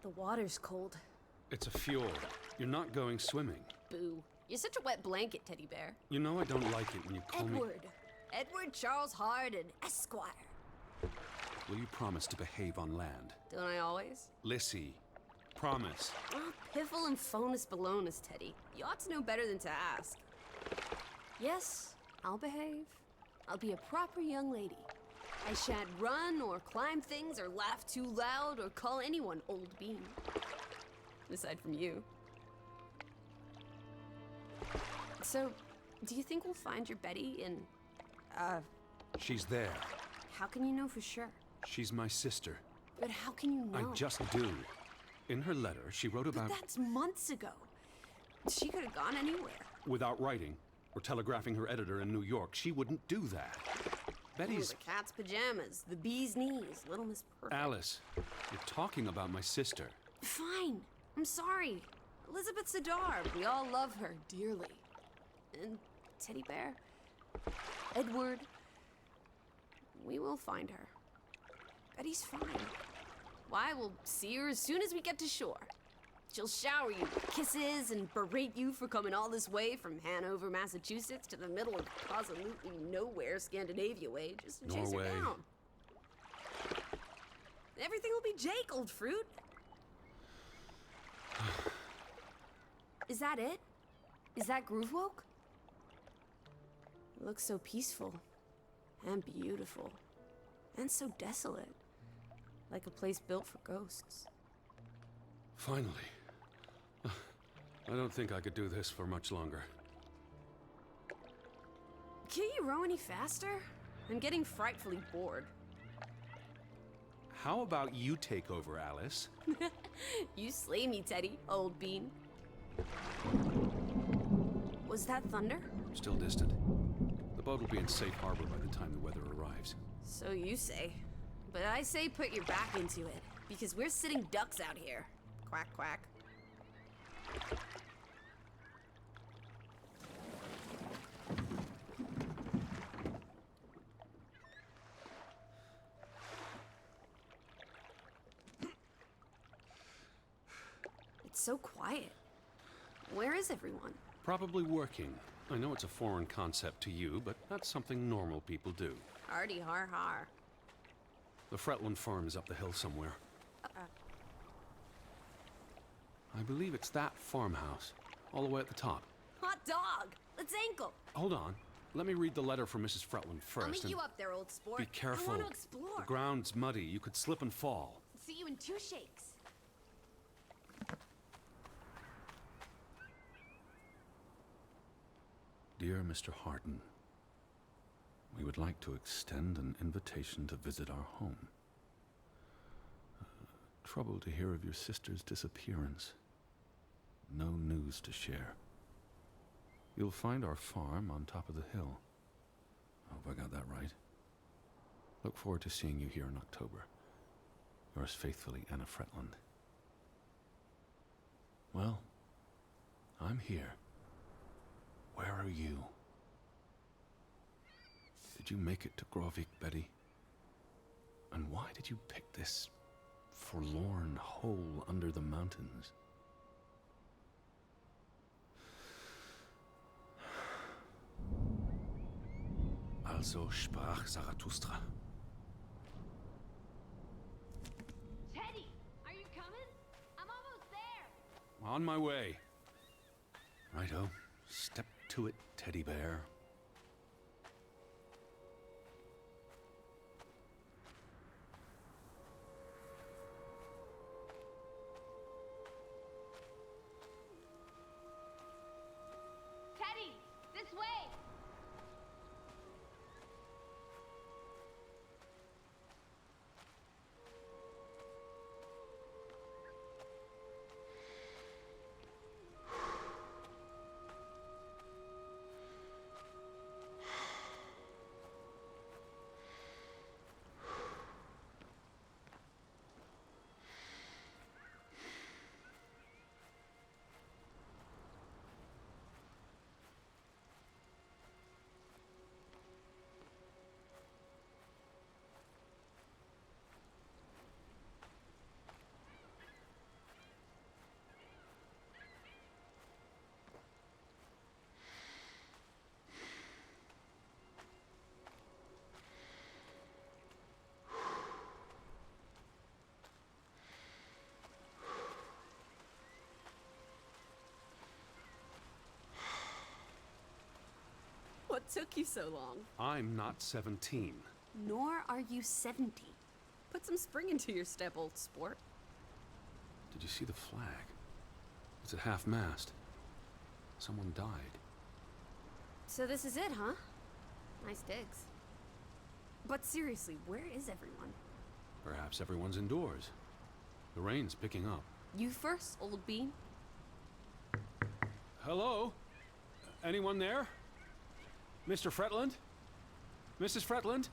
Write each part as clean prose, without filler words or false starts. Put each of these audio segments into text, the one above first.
The water's cold. It's a fjord. You're not going swimming. Boo. You're such a wet blanket, teddy bear. You know I don't like it when you call me... Edward Charles Hardin, Esquire. Will you promise to behave on land? Don't I always? Lissy, promise. Oh, piffle and phonus balonus, Teddy. You ought to know better than to ask. Yes, I'll behave. I'll be a proper young lady. I shan't run or climb things or laugh too loud or call anyone old bean. Aside from you. So, do you think we'll find your Betty in, She's there. How can you know for sure? She's my sister. But how can you know? I just do. In her letter, she wrote about... But that's months ago. She could have gone anywhere. Without writing or telegraphing her editor in New York, she wouldn't do that. Betty's... Ooh, the cat's pajamas, the bee's knees, Little Miss Perfect. Alice, you're talking about my sister. Fine. I'm sorry. Elizabeth Sadar, we all love her dearly. And Teddy Bear, Edward, we will find her. Betty's fine. Why, we'll see her as soon as we get to shore. She'll shower you with kisses and berate you for coming all this way from Hanover, Massachusetts to the middle of absolutely nowhere Scandinavia way just to chase her down. Everything will be Jake, old fruit. Is that it? Is that Groovewoke? It looks so peaceful and beautiful and so desolate, like a place built for ghosts. Finally. I don't think I could do this for much longer. Can't you row any faster? I'm getting frightfully bored. How about you take over, Alice? You slay me, Teddy, old bean. Was that thunder? Still distant. The boat will be in safe harbor by the time the weather arrives. So you say. But I say put your back into it, because we're sitting ducks out here. Quack, quack. It's so quiet. Where is everyone? Probably working. I know it's a foreign concept to you, but that's something normal people do. Hardy har har. The Fretland farm is up the hill somewhere. I believe it's that farmhouse, all the way at the top. Hot dog! Let's ankle! Hold on. Let me read the letter from Mrs. Fretland first. I'll meet you up there, old sport. Be careful. I want to explore. The ground's muddy. You could slip and fall. See you in 2 shakes. Dear Mr. Hardin, we would like to extend an invitation to visit our home. Troubled to hear of your sister's disappearance. No news to share. You'll find our farm on top of the hill. I hope I got that right. Look forward to seeing you here in October. Yours faithfully, Anna Fretland. Well, I'm here. Where are you? Did you make it to Grovik, Betty? And why did you pick this forlorn hole under the mountains? Also sprach Zarathustra. Teddy, are you coming? I'm almost there. On my way. Righto. Step to it, teddy bear. Teddy, this way. took you so long? I'm not 17. Nor are you 70. Put some spring into your step, old sport. Did you see the flag? It's at half-mast. Someone died. So this is it, huh? Nice digs. But seriously, where is everyone? Perhaps everyone's indoors. The rain's picking up. You first, old bean. Hello? Anyone there? Mr. Fretland? Mrs. Fretland?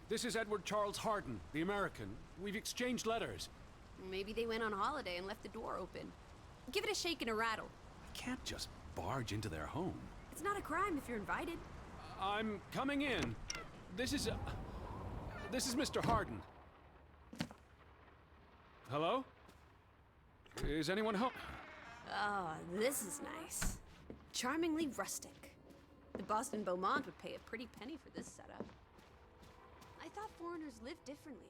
This is Edward Charles Harden, the American. We've exchanged letters. Maybe they went on holiday and left the door open. Give it a shake and a rattle. I can't just barge into their home. It's not a crime if you're invited. I'm coming in. This is Mr. Harden. Hello? Is anyone home? Oh, this is nice. Charmingly rustic. The Boston Beaumont would pay a pretty penny for this setup. I thought foreigners lived differently.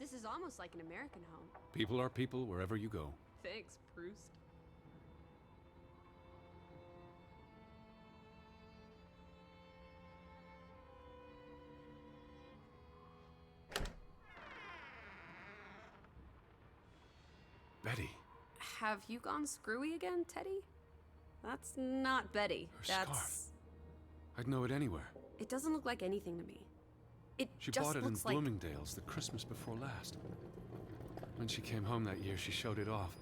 This is almost like an American home. People are people wherever you go. Thanks, Proust. Betty. Have you gone screwy again, Teddy? That's not Betty. Her That's... scarf. I'd know it anywhere. It doesn't look like anything to me. It She just bought it in looks like... Bloomingdale's the Christmas before last. When she came home that year, she showed it off,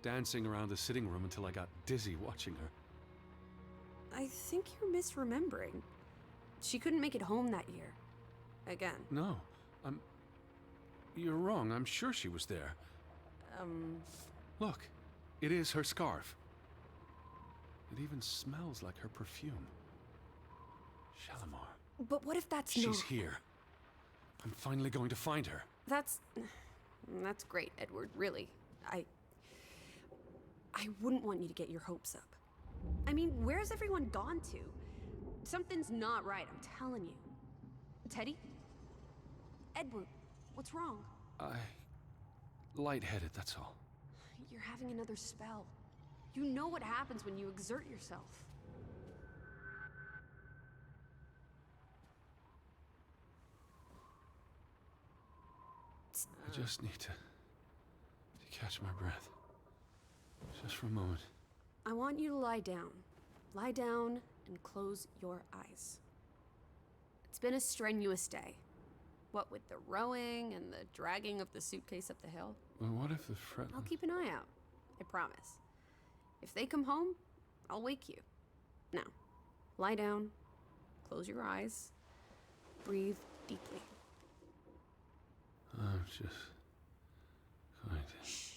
dancing around the sitting room until I got dizzy watching her. I think you're misremembering. She couldn't make it home that year. Again. No, you're wrong. I'm sure she was there. Look, it is her scarf. It even smells like her perfume. Shalimar. But what if that's She's here. I'm finally going to find her. That's great, Edward, really. I wouldn't want you to get your hopes up. I mean, where's everyone gone to? Something's not right, I'm telling you. Teddy? Edward, what's wrong? Lightheaded, that's all. You're having another spell. You know what happens when you exert yourself. I just need to catch my breath. Just for a moment. I want you to lie down. Lie down and close your eyes. It's been a strenuous day. What with the rowing and the dragging of the suitcase up the hill. Well, what if the Fretland... I'll keep an eye out. I promise. If they come home, I'll wake you. Now, lie down, close your eyes, breathe deeply. I'm just going to... Shh.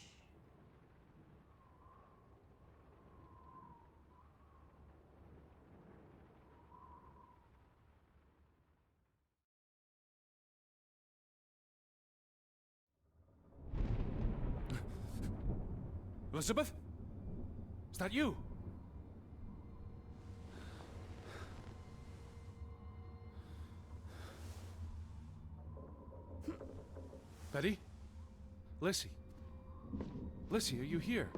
Elizabeth? Is that you? Betty? Lissy? Lissy, are you here?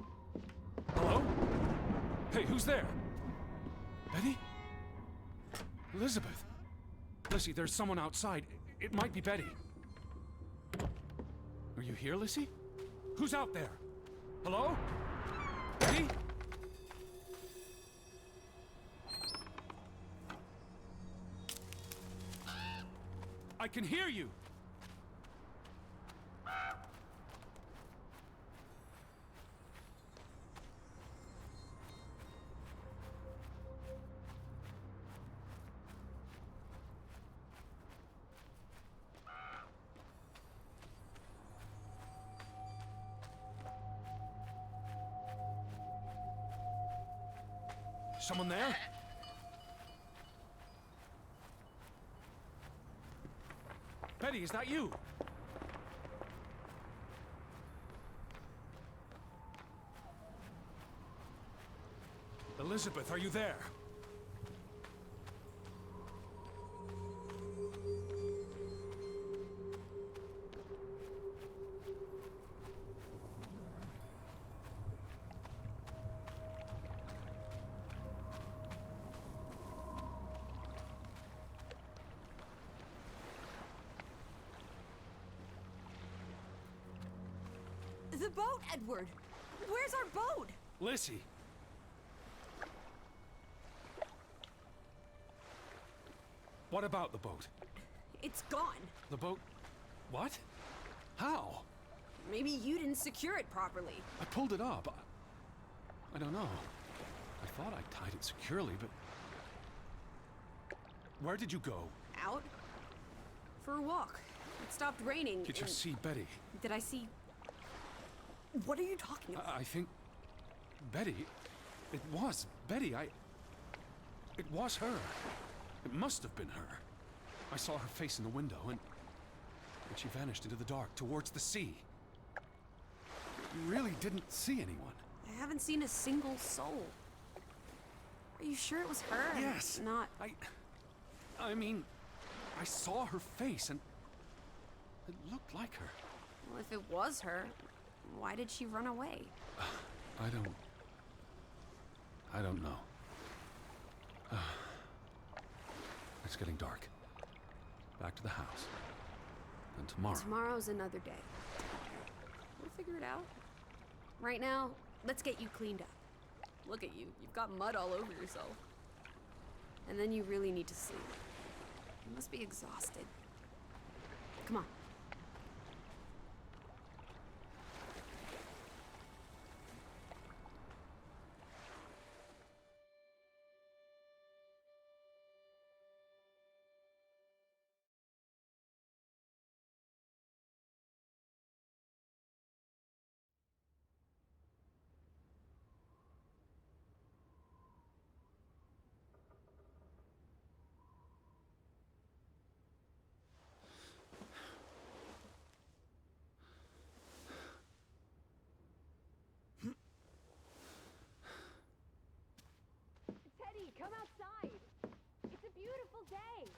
Hello? Hey, who's there? Betty? Elizabeth? Lissy, there's someone outside. It might be Betty. Are you here, Lissy? Who's out there? Hello? Betty? I can hear you! Someone there? Betty, is that you? Elizabeth, are you there? The boat, Edward! Where's our boat? Lissy! What about the boat? It's gone. The boat... What? How? Maybe you didn't secure it properly. I pulled it up. I don't know. I thought I tied it securely, but... Where did you go? Out? For a walk. It stopped raining. Did you and- see Betty? Did I see... What are you talking about? I think... Betty... It was Betty. It was her. It must have been her. I saw her face in the window, and she vanished into the dark, towards the sea. You really didn't see anyone. I haven't seen a single soul. Are you sure it was her? and Yes. Not... I mean, I saw her face, and it looked like her. Well, if it was her, why did she run away? I don't know. It's getting dark. Back to the house. And tomorrow... Tomorrow's another day. We'll figure it out. Right now, let's get you cleaned up. Look at you. You've got mud all over yourself. And then you really need to sleep. You must be exhausted. Come on. Teddy, come outside. It's a beautiful day.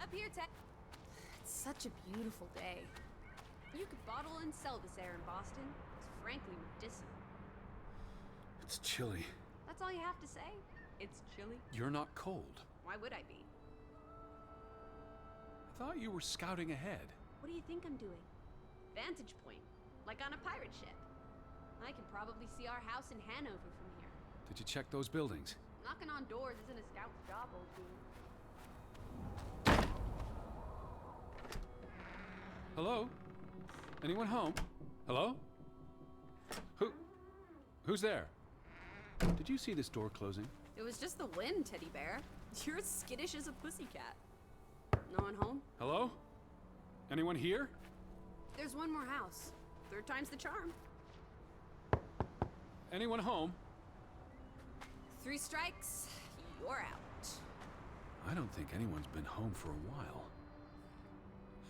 Up here, Ted. It's such a beautiful day. You could bottle and sell this air in Boston. It's frankly medicinal. It's chilly. That's all you have to say? It's chilly? You're not cold. Why would I be? I thought you were scouting ahead. What do you think I'm doing? Vantage point, like on a pirate ship. I can probably see our house in Hanover from here. Did you check those buildings? Knocking on doors isn't a scout's job, old bean. Hello? Anyone home? Hello? Who's there? Did you see this door closing? It was just the wind, Teddy Bear. You're as skittish as a pussycat. No one home? Hello? Anyone here? There's one more house. Third time's the charm. Anyone home? 3 strikes, you're out. I don't think anyone's been home for a while.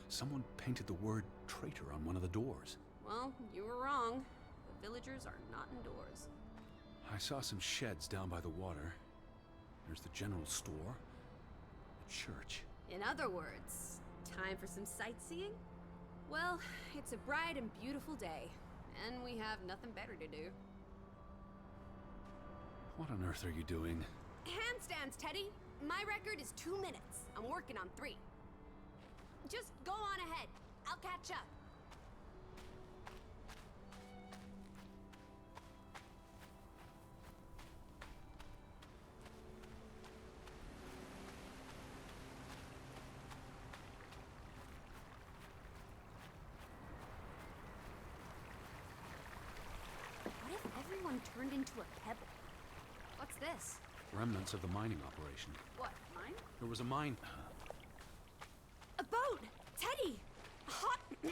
Someone painted the word traitor on one of the doors. Well, you were wrong. The villagers are not indoors. I saw some sheds down by the water. There's the general store, the church. In other words, time for some sightseeing? Well, it's a bright and beautiful day, and we have nothing better to do. What on earth are you doing? Handstands, Teddy! My record is 2 minutes. I'm working on 3. Just go on ahead. I'll catch up. What if everyone turned into a pebble? What's this? Remnants of the mining operation. What, mine? There was a mine... A boat! Teddy! Hot... How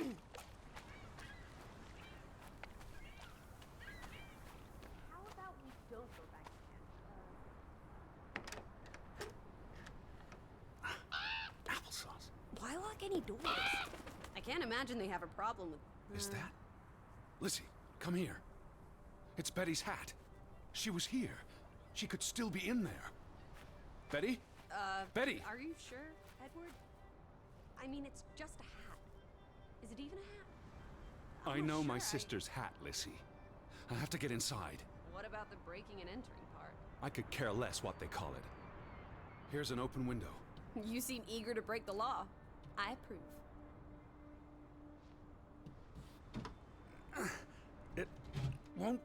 about we don't go back to camp? Applesauce. lock any doors? I can't imagine they have a problem with... Is that? Lizzie, come here. It's Betty's hat. She was here. She could still be in there. Betty? Betty! Are you sure, Edward? I mean, it's just a hat. Is it even a hat? I I'm not know my sure, sister's hat, Lizzie. I have to get inside. What about the breaking and entering part? I could care less what they call it. Here's an open window. You seem eager to break the law. I approve. It won't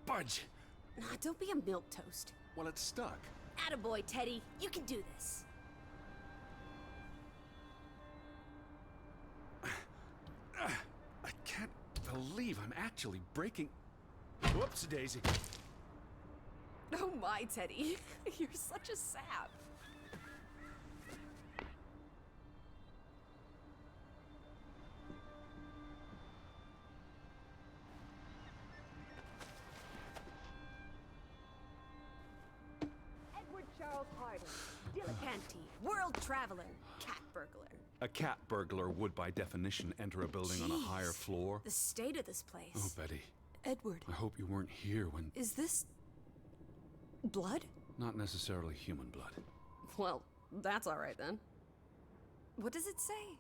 budge. Nah, don't be a milquetoast. Well, it's stuck. Attaboy, Teddy. You can do this. I can't believe I'm actually breaking... Whoops, Daisy. Oh my, Teddy. You're such a sap. Edward Charles Harding, Dilettante, world traveler, cat burglar. A cat burglar would, by definition, enter a building on a higher Jeez, floor. The state of this Oh, place. Betty. Edward, I hope you weren't here when... is this... blood? Not necessarily human blood. Well, that's all right then. What does it say?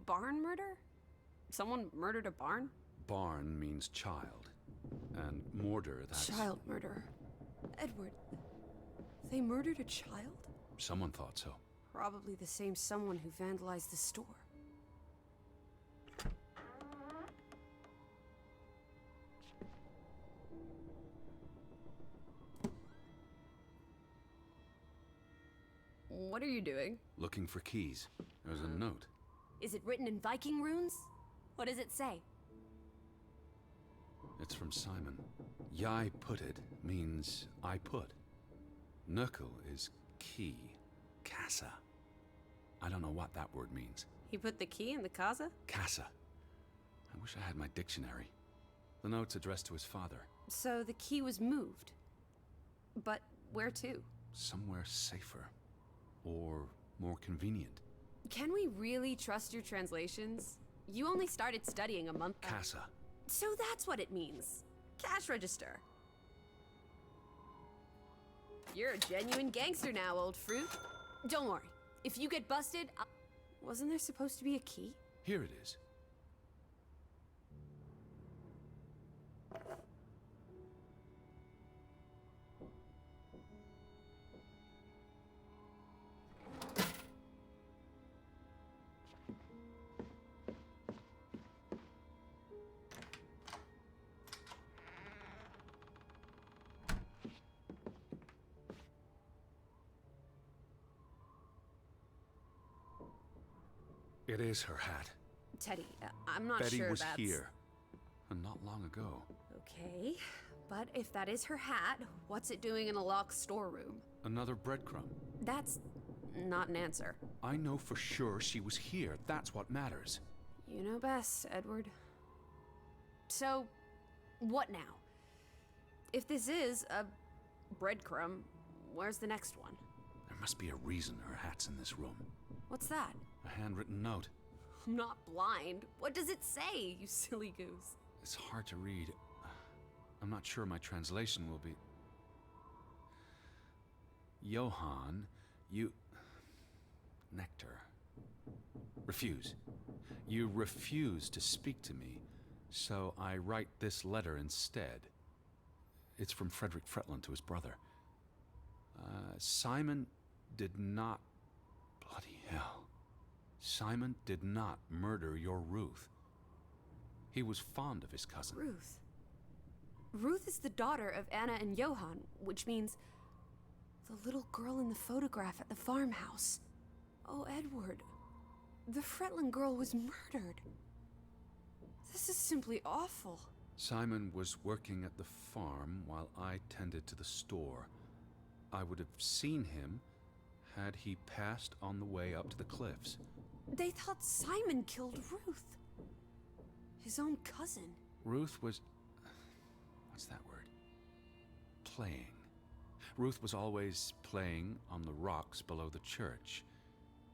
Barn murder? Someone murdered a barn? Barn means child. And mortar, that's... Child murder. Edward, they murdered a child? Someone thought so. Probably the same someone who vandalized the store. What are you doing? Looking for keys. There's a note. Is it written in Viking runes? What does it say? It's from Simon. Yai put it means I put. Knuckle is key. Casa. I don't know what that word means. He put the key in the casa? Casa. I wish I had my dictionary. The note's addressed to his father. So the key was moved. But where to? Somewhere safer. Or more convenient. Can we really trust your translations? You only started studying a month ago. Casa. So that's what it means. Cash register. You're a genuine gangster now, old fruit. Don't worry. If you get busted, wasn't there supposed to be a key? Here it is. It is her hat. Teddy, I'm not Betty sure was that's... here. And not long ago. Okay, but if that is her hat, what's it doing in a locked storeroom? Another breadcrumb. That's not an answer. I know for sure she was here. That's what matters. You know best, Edward. So, what now? If this is a breadcrumb, where's the next one? There must be a reason her hat's in this room. What's that? A handwritten note. I'm not blind. What does it say, you silly goose? It's hard to read. I'm not sure my translation will be... Johann, you... Nectar. Refuse. You refuse to speak to me, so I write this letter instead. It's from Frederick Fretland to his brother. Simon did not... Bloody hell. Simon did not murder your Ruth. He was fond of his cousin. Ruth. Ruth is the daughter of Anna and Johann, which means the little girl in the photograph at the farmhouse. Oh, Edward. The Fretland girl was murdered. This is simply awful. Simon was working at the farm while I tended to the store. I would have seen him had he passed on the way up to the cliffs. They thought Simon killed Ruth. His own cousin. Ruth was... what's that word? Playing. Ruth was always playing on the rocks below the church.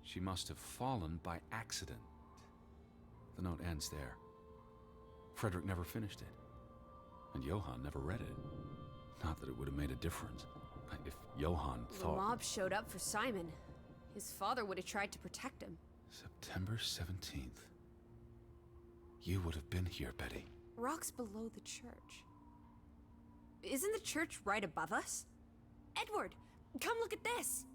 She must have fallen by accident. The note ends there. Frederick never finished it. And Johann never read it. Not that it would have made a difference. If Johann The thought... mob showed up for Simon. His father would have tried to protect him. September 17th. You would have been here, Betty. Rock's below the church. Isn't the church right above us? Edward, come look at this.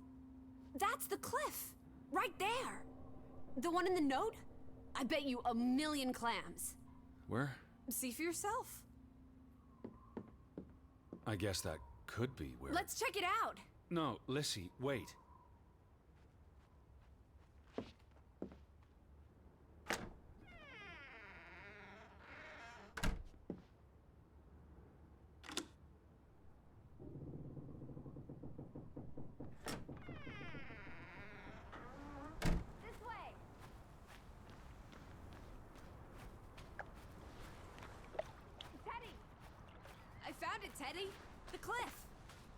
That's the cliff. Right there. The one in the note? I bet you 1,000,000 clams. Where? See for yourself. I guess that could be where... Let's check it out. No, Lissy, wait. This way. Teddy! I found it, Teddy. The cliff.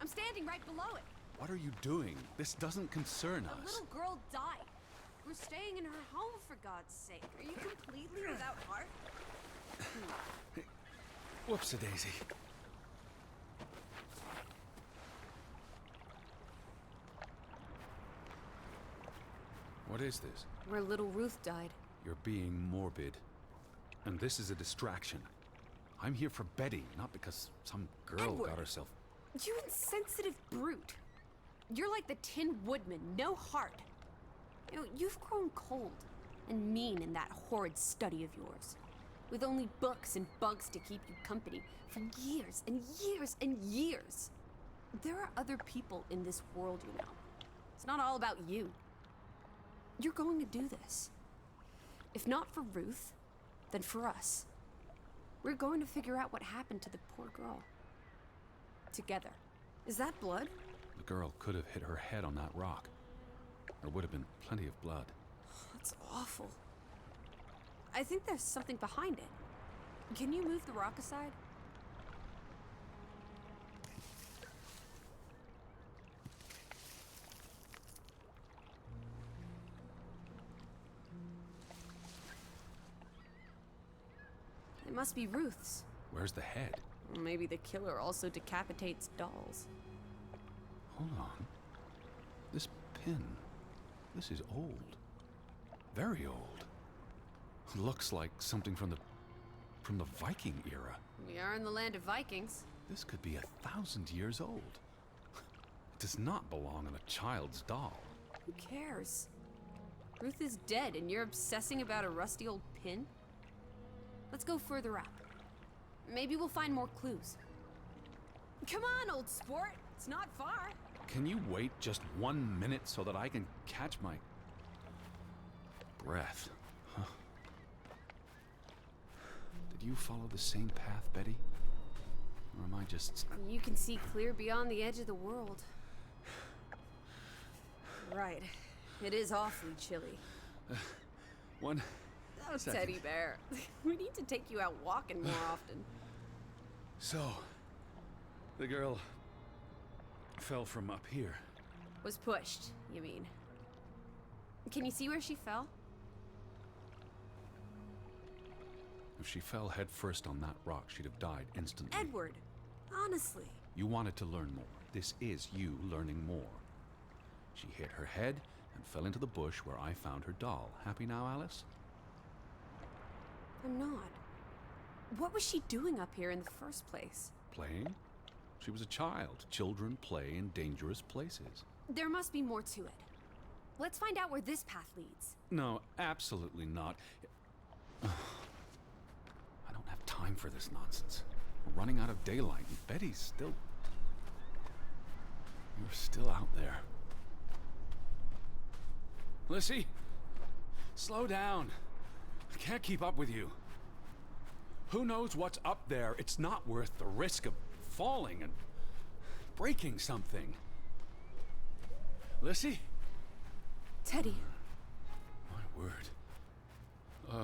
I'm standing right below it. What are you doing? This doesn't concern A us. little girl died. We're staying in her home, for God's sake. Are you completely without heart? Whoops-a-daisy. What is this? Where little Ruth died. You're being morbid. And this is a distraction. I'm here for Betty, not because some girl Edward. got herself... You insensitive brute. You're like the Tin Woodman, no heart. You know, you've grown cold and mean in that horrid study of yours. With only books and bugs to keep you company for years and years and years. There are other people in this world, you know. It's not all about you. You're going to do this. If not for Ruth, then for us. We're going to figure out what happened to the poor girl. Together. Is that blood? The girl could have hit her head on that rock. There would have been plenty of blood. That's awful. I think there's something behind it. Can you move the rock aside? It must be Ruth's. Where's the head? Or maybe the killer also decapitates dolls. Hold on. This pin. This is old. Very old. Looks like something from the Viking era. We are in the land of Vikings. This could be 1,000 years old. It does not belong on a child's doll. Who cares? Ruth is dead and you're obsessing about a rusty old pin? Let's go further up. Maybe we'll find more clues. Come on, old sport. It's not far. Can you wait just 1 minute so that I can catch my breath? Huh. Did you follow the same path, Betty? Or am I just... You can see clear beyond the edge of the world. Right. It is awfully chilly. One Oh, second. Teddy Bear. We need to take you out walking more often. So, the girl fell from up here. Was pushed, you mean. Can you see where she fell? If she fell headfirst on that rock, she'd have died instantly. Edward, honestly. You wanted to learn more. This is you learning more. She hit her head and fell into the bush where I found her doll. Happy now, Alice? I'm not. What was she doing up here in the first place? Playing? She was a child. Children play in dangerous places. There must be more to it. Let's find out where this path leads. No, absolutely not. I don't have time for this nonsense. We're running out of daylight, and Betty's still... You're still out there. Lissy, slow down. I can't keep up with you. Who knows what's up there? It's not worth the risk of falling and breaking something. Lissy? Teddy, My word.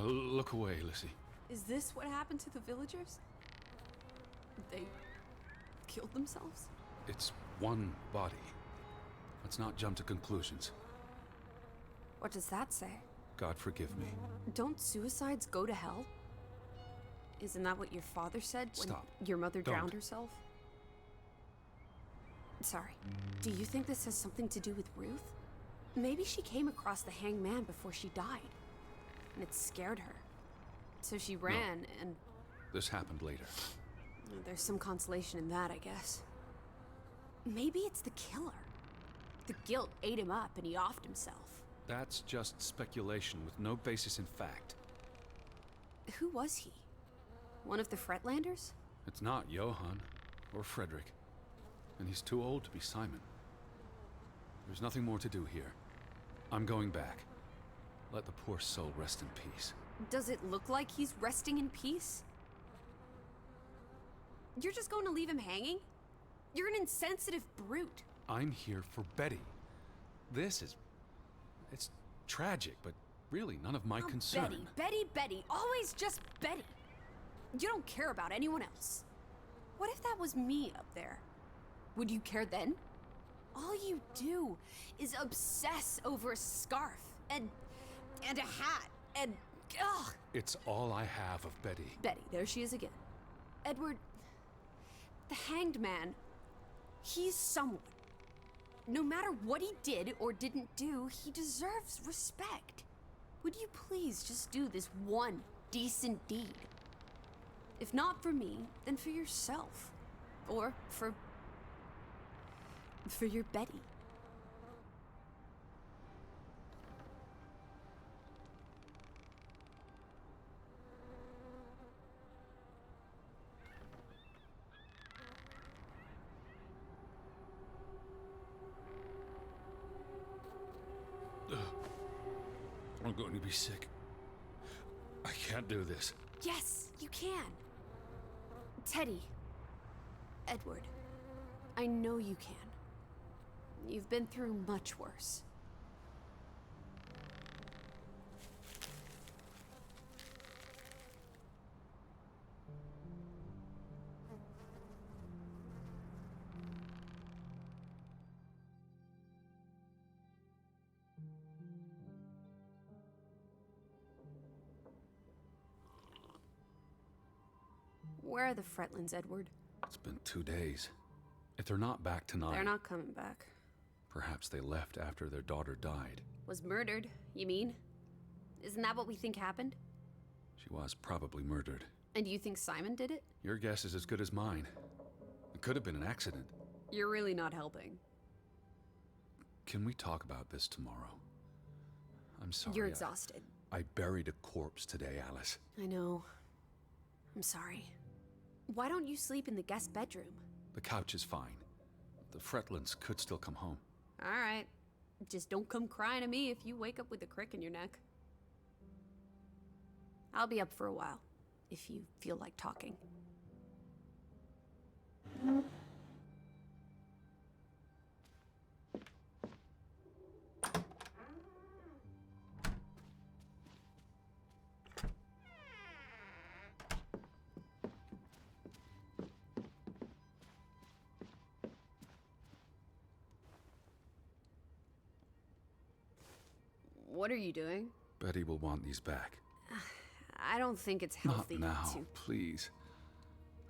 Look away, Lissy. is this what happened to the villagers? They killed themselves? It's one body. Let's not jump to conclusions. What does that say? God forgive me. Don't suicides go to hell? Isn't that what your father said when Stop. your mother Don't. drowned herself? Sorry. Do you think this has something to do with Ruth? Maybe she came across the hanged man before she died, and it scared her. So she ran, and This happened later. there's some consolation in that, I guess. Maybe it's the killer. The guilt ate him up, and he offed himself. That's just speculation with no basis in fact. Who was he? One of the Fretlanders? It's not Johann or Frederick. And he's too old to be Simon. There's nothing more to do here. I'm going back. Let the poor soul rest in peace. Does it look like he's resting in peace? You're just going to leave him hanging? You're an insensitive brute. I'm here for Betty. It's tragic, but really none of my Oh, concern. Betty, always just Betty. You don't care about anyone else. What if that was me up there? Would you care then? All you do is obsess over a scarf and a hat and ugh. It's all I have of Betty. Betty, there she is again. Edward, the hanged man, he's someone. No matter what he did or didn't do, he deserves respect. Would you please just do this one decent deed? If not for me, then for yourself. Or for your Betty. I'm going to be sick. I can't do this. Yes, you can. Teddy. Edward. I know you can. You've been through much worse. Where are the Fretlands, Edward? It's been 2 days. If they're not back tonight... They're not coming back. Perhaps they left after their daughter died. Was murdered, you mean? Isn't that what we think happened? She was probably murdered. And you think Simon did it? Your guess is as good as mine. It could have been an accident. You're really not helping. Can we talk about this tomorrow? I'm sorry. You're exhausted. I buried a corpse today, Alice. I know. I'm sorry. Why don't you sleep in the guest bedroom? The couch is fine. The Fretlands could still come home. All right. Just don't come crying to me if you wake up with a crick in your neck. I'll be up for a while, if you feel like talking. What are you doing? Betty will want these back. I don't think it's healthy Not now, to... please.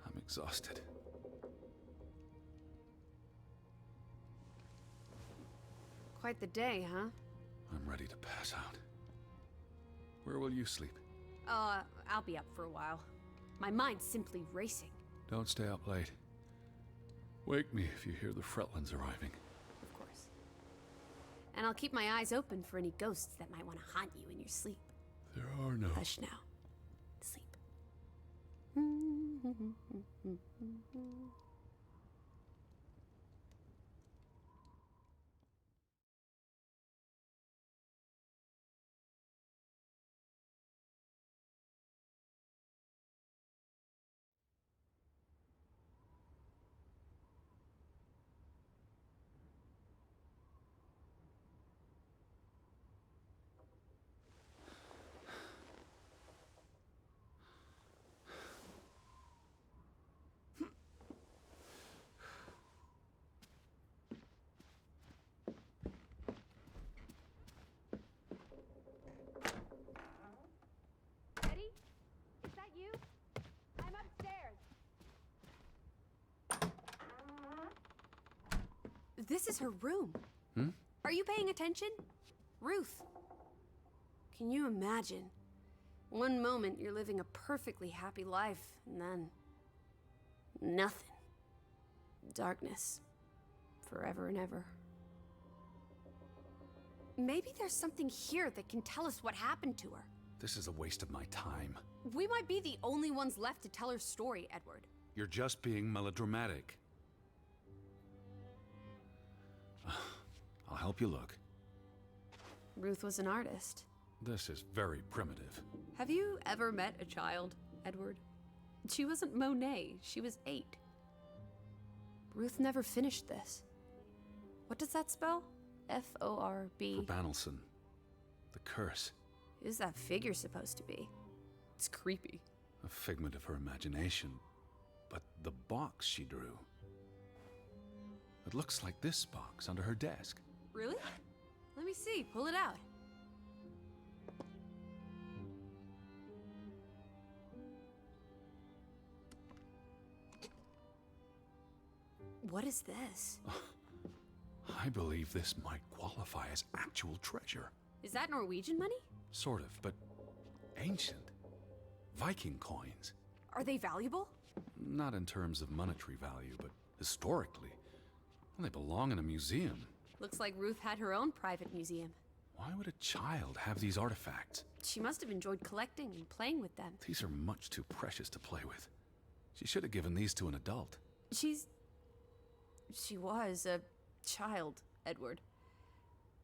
I'm exhausted. Quite the day, huh? I'm ready to pass out. Where will you sleep? I'll be up for a while. My mind's simply racing. Don't stay up late. Wake me if you hear the Fretlands arriving. Of course. And I'll keep my eyes open for any ghosts that might want to haunt you in your sleep. There are no... Hush now. Sleep. This is her room. Hmm? Are you paying attention? Ruth. Can you imagine? One moment you're living a perfectly happy life, and then nothing. Darkness. Forever and ever. Maybe there's something here that can tell us what happened to her. This is a waste of my time. We might be the only ones left to tell her story, Edward. You're just being melodramatic. I'll help you look. Ruth was an artist. This is very primitive. Have you ever met a child, Edward? She wasn't Monet, she was 8. Ruth never finished this. What does that spell? F-O-R-B. For Banelson. The curse. Who's that figure supposed to be? It's creepy. A figment of her imagination. But the box she drew. It looks like this box under her desk. Really? Let me see, pull it out. What is this? I believe this might qualify as actual treasure. Is that Norwegian money? Sort of, but ancient. Viking coins. Are they valuable? Not in terms of monetary value, but historically. Well, they belong in a museum. Looks like Ruth had her own private museum. Why would a child have these artifacts? She must have enjoyed collecting and playing with them. These are much too precious to play with. She should have given these to an adult. She was a child, Edward.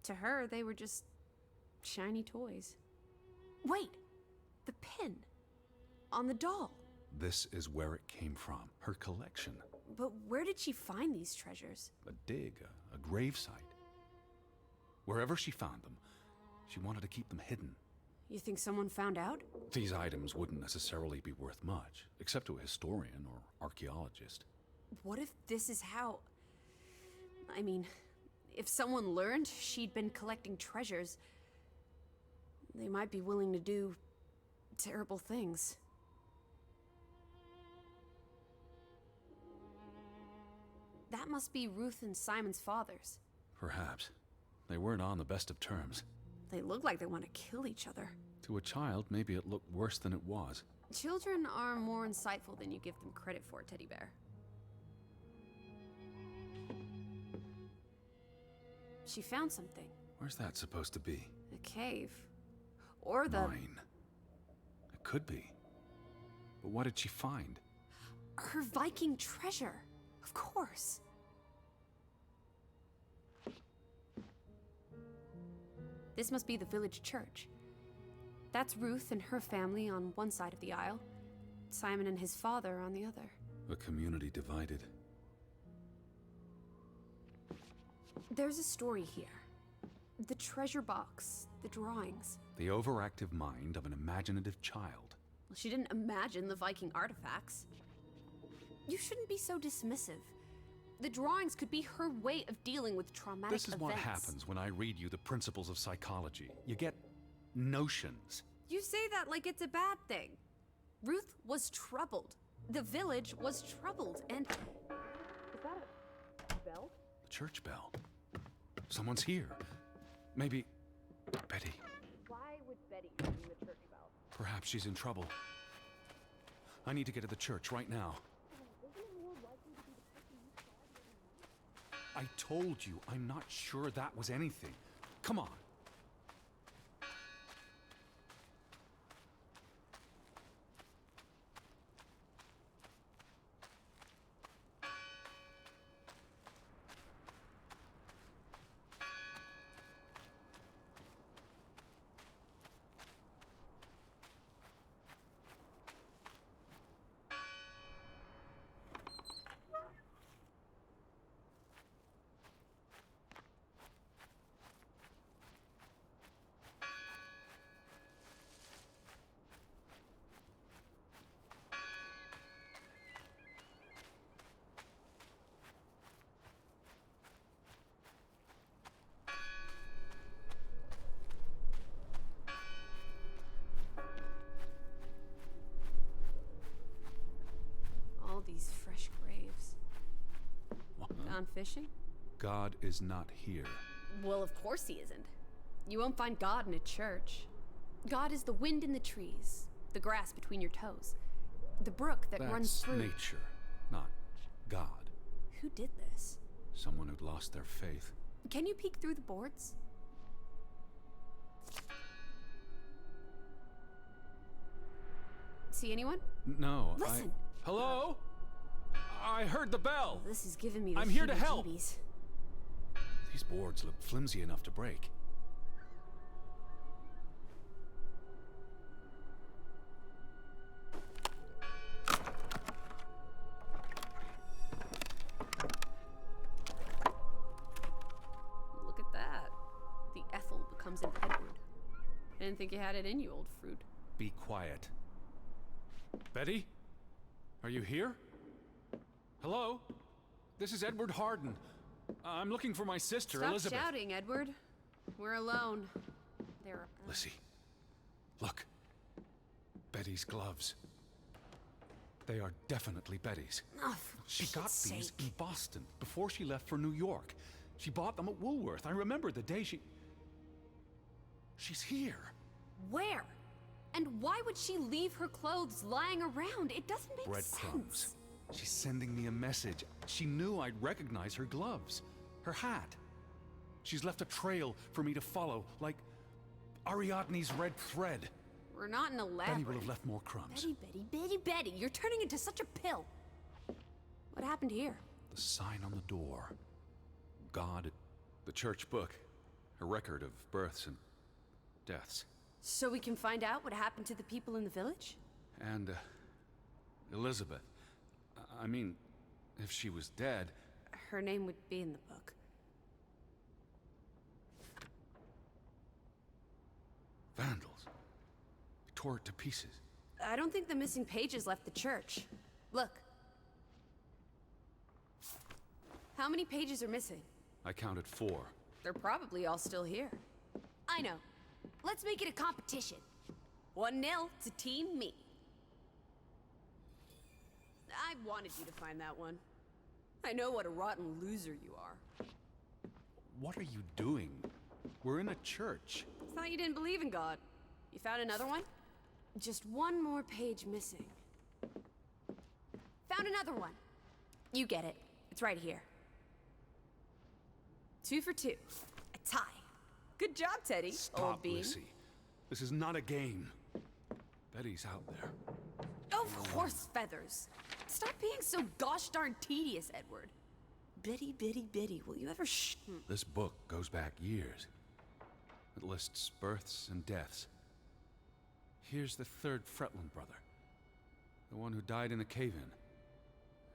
To her, they were just shiny toys. Wait! The pin. On the doll. This is where it came from. Her collection. But where did she find these treasures? A dig, a grave site. Wherever she found them, she wanted to keep them hidden. You think someone found out? These items wouldn't necessarily be worth much, except to a historian or archaeologist. What if this is how... I mean, if someone learned she'd been collecting treasures, they might be willing to do terrible things. That must be Ruth and Simon's fathers. Perhaps. They weren't on the best of terms. They look like they want to kill each other. To a child, maybe it looked worse than it was. Children are more insightful than you give them credit for, Teddy Bear. She found something. Where's that supposed to be? A cave. Or the... Mine. It could be. But what did she find? Her Viking treasure. Of course. This must be the village church. That's Ruth and her family on one side of the aisle. Simon and his father on the other. A community divided. There's a story here. The treasure box, the drawings. The overactive mind of an imaginative child. Well, she didn't imagine the Viking artifacts. You shouldn't be so dismissive. The drawings could be her way of dealing with traumatic events. This is what happens when I read you the principles of psychology. You get notions. You say that like it's a bad thing. Ruth was troubled. The village was troubled, and... Is that a bell? The church bell. Someone's here. Maybe... Betty. Why would Betty ring the church bell? Perhaps she's in trouble. I need to get to the church right now. I told you, I'm not sure that was anything. Come on. All these fresh graves. Gone fishing? God is not here. Well, of course he isn't. You won't find God in a church. God is the wind in the trees, the grass between your toes, the brook that runs That's through. nature, not God. Who did this? Someone who'd lost their faith. Can you peek through the boards? See anyone? No, Listen. Hello? I heard the bell! This is giving me the I'm here to help. heebie-jeebies. These boards look flimsy enough to break. Look at that. The Ethel becomes an Edward. I didn't think you had it in you, old fruit. Be quiet. Betty? Are you here? Hello? This is Edward Harden. I'm looking for my sister, Stop Elizabeth. shouting, Edward. We're alone. There. Lissy, look. Betty's gloves. They are definitely Betty's. Oh, for She Pete's got these sake. in Boston before she left for New York. She bought them at Woolworth. I remember the day She's here. Where? And why would she leave her clothes lying around? It doesn't make Breadcrumbs. sense. She's sending me a message. She knew I'd recognize her gloves, her hat. She's left a trail for me to follow, like Ariadne's red thread. We're not in a lab. Betty will have left more crumbs. Betty, you're turning into such a pill. What happened here? The sign on the door. God, the church book, a record of births and deaths. So we can find out what happened to the people in the village? And, Elizabeth. I mean, if she was dead... Her name would be in the book. Vandals. They tore it to pieces. I don't think the missing pages left the church. Look. How many pages are missing? I counted 4. They're probably all still here. I know. Let's make it a competition. 1-0 to Team Me. I wanted you to find that one. I know what a rotten loser you are. What are you doing? We're in a church. Thought you didn't believe in God. You found another one? Just one more page missing. Found another one. You get it. It's right here. 2 for 2. A tie. Good job, Teddy, old Stop, bean. Lissy. This is not a game. Betty's out there. Of horse feathers. Stop being so gosh darn tedious, Edward. Bitty, will you ever This book goes back years. It lists births and deaths. Here's the 3rd Fretland brother. The one who died in a cave-in.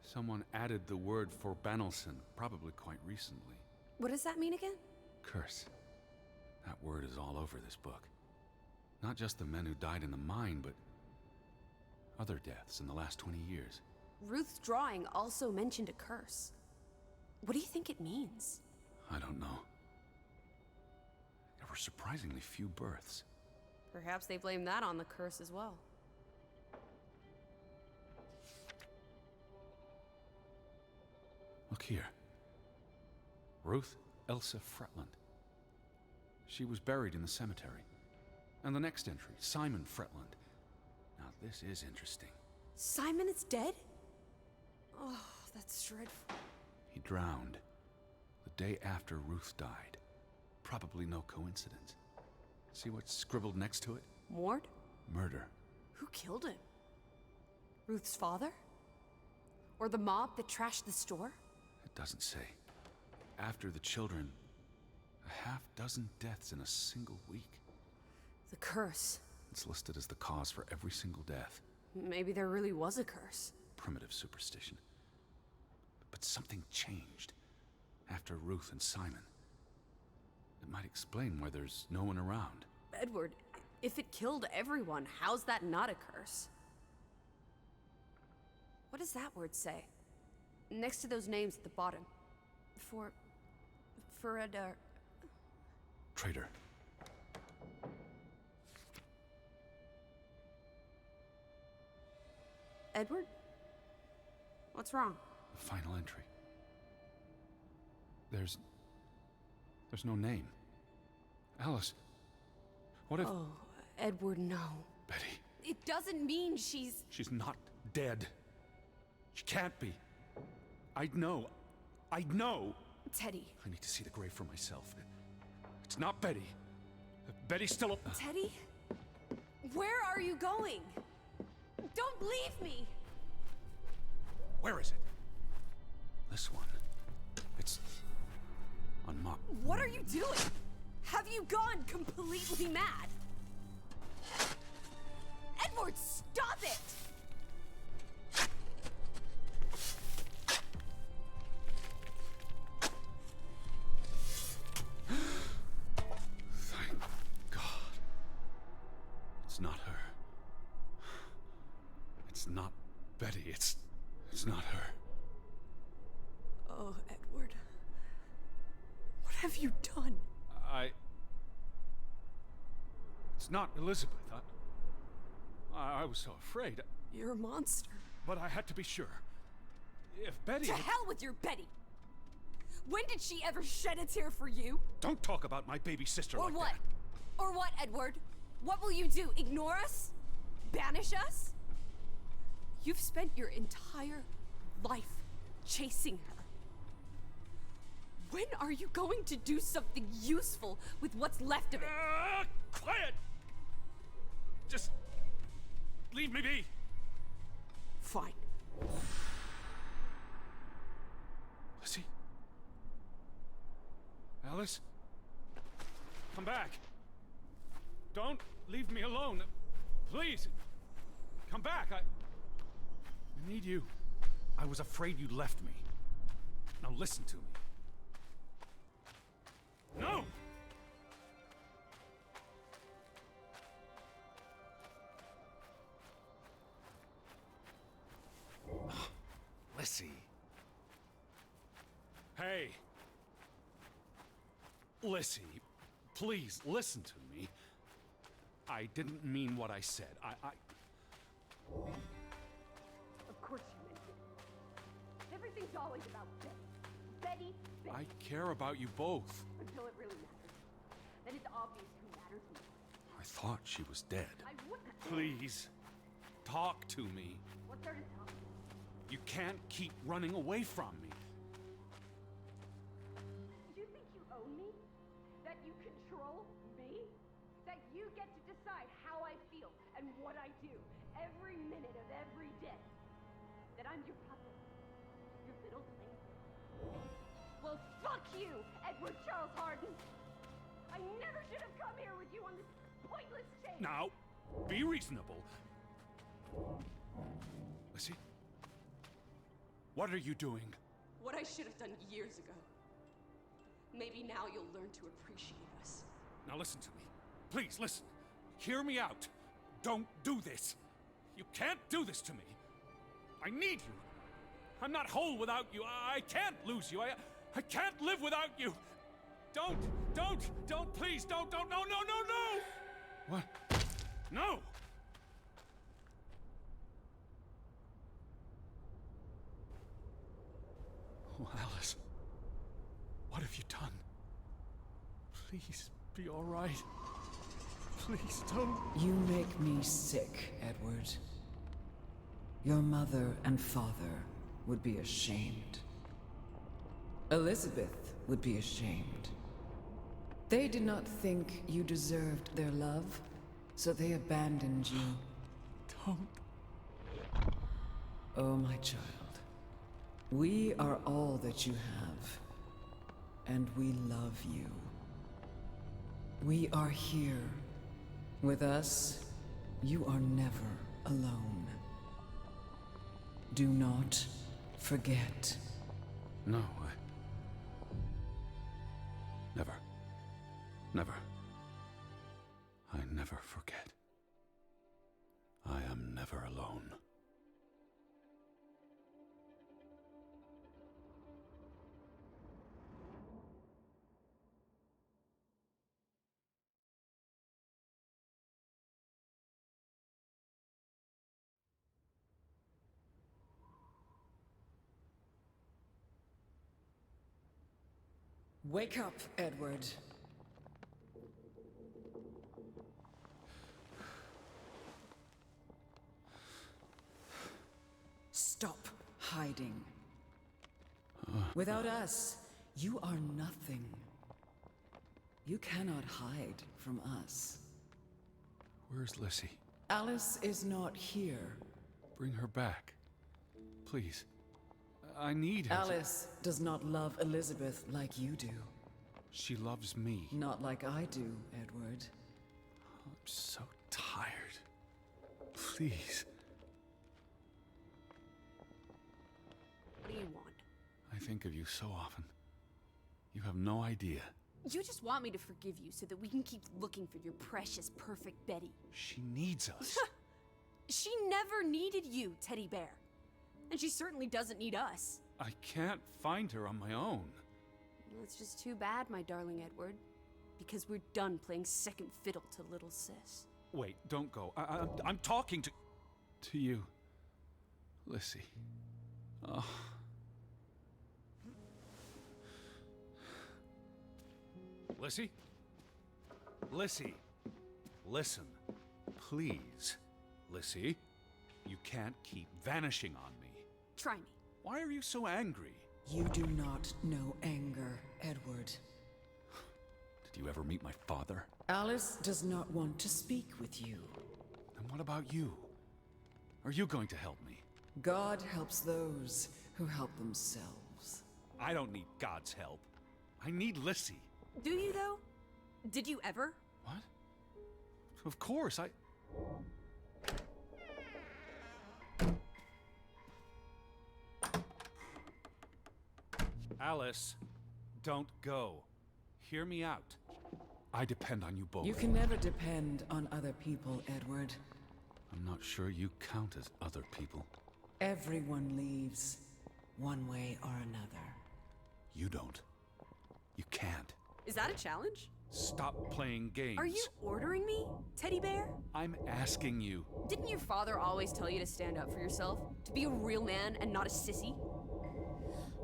Someone added the word for Banelson, probably quite recently. What does that mean again? Curse. That word is all over this book. Not just the men who died in the mine, but other deaths in the last 20 years. Ruth's drawing also mentioned a curse. What do you think it means? I don't know. There were surprisingly few births. Perhaps they blame that on the curse as well. Look here. Ruth Elsa Fretland. She was buried in the cemetery. And the next entry, Simon Fretland. Now this is interesting. Simon is dead? Oh, that's dreadful. He drowned the day after Ruth died. Probably no coincidence. See what's scribbled next to it? Mord? Murder. Who killed him? Ruth's father? Or the mob that trashed the store? It doesn't say. After the children, a half-dozen deaths in a single week. The curse. It's listed as the cause for every single death. Maybe there really was a curse. Primitive superstition. But something changed after Ruth and Simon. It might explain why there's no one around. Edward, if it killed everyone, how's that not a curse? What does that word say? Next to those names at the bottom. For a Traitor. Edward? What's wrong? The final entry. There's no name. Alice, what if... Oh, Edward, no. Betty, It doesn't mean she's... she's not dead. She can't be. I'd know. I'd know. Teddy. I need to see the grave for myself. It's not Betty. Betty's still up. Teddy? Where are you going? Don't leave me! Where is it? This one. It's unmarked. What are you doing? Have you gone completely mad? Edward, stop it! Thank God. It's not her. It's not Betty. It's not her. Oh, Edward. What have you done? It's not Elizabeth. I was so afraid. You're a monster. But I had to be sure. If Betty... To hell with your Betty! When did she ever shed a tear for you? Don't talk about my baby sister Or like what? that. Or what, Edward? What will you do? Ignore us? Banish us? You've spent your entire life chasing her. When are you going to do something useful with what's left of it? Quiet! Just leave me be. Fine. Lizzie? Alice? Come back. Don't leave me alone. Please. Come back. I need you. I was afraid you left me. Now listen to me. No! Lizzie. Hey. Lizzie, please listen to me. I didn't mean what I said. Of course you meant it. Everything's always about Betty. Betty. I care about you both. Until it really matters. Then it's obvious who matters more. I thought she was dead. I wouldn't. Please, talk to me. What's there to tell you? You can't keep running away from me. You think you own me? That you control me? That you get to decide how I feel and what I do every minute of every day? That I'm your puppet? Your little plaything? Well, fuck you, Edward Charles Harden! I never should have come here with you on this pointless chase! Now, be reasonable. Lizzie? What are you doing? What I should have done years ago. Maybe now you'll learn to appreciate us. Now listen to me. Please, listen. Hear me out. Don't do this. You can't do this to me. I need you. I'm not whole without you. I can't lose you. I can't live without you. Don't, please, don't, no. What? No! Oh, Alice. What have you done? Please, be all right. Please, don't. You make me sick, Edward. Your mother and father would be ashamed. Elizabeth would be ashamed. They did not think you deserved their love, so they abandoned you. Don't. Oh, my child. We are all that you have, and we love you. We are here. With us, you are never alone. Do not forget. No, Never. Never. I never forget. I am never alone. Wake up, Edward. Stop hiding. Without us, you are nothing. You cannot hide from us. Where's Lissy? Alice is not here. Bring her back. Please. I need her. Alice does not love Elizabeth like you do. She loves me. Not like I do, Edward. I'm so tired. Please. What do you want? I think of you so often. You have no idea. You just want me to forgive you so that we can keep looking for your precious, perfect Betty. She needs us. She never needed you, Teddy Bear. And she certainly doesn't need us. I can't find her on my own. Well, it's just too bad, my darling Edward. Because we're done playing second fiddle to little sis. Wait, don't go. I'm talking to you. Lissy. Oh. Lissy? Lissy. Listen. Please. Lissy. You can't keep vanishing on me. Try me. Why are you so angry? You do not know anger, Edward. Did you ever meet my father? Alice does not want to speak with you. Then what about you? Are you going to help me? God helps those who help themselves. I don't need God's help. I need Lissy. Do you, though? Did you ever? What? Of course, Alice, don't go. Hear me out. I depend on you both. You can never depend on other people, Edward. I'm not sure you count as other people. Everyone leaves, one way or another. You don't. You can't. Is that a challenge? Stop playing games. Are you ordering me, Teddy Bear? I'm asking you. Didn't your father always tell you to stand up for yourself? To be a real man and not a sissy?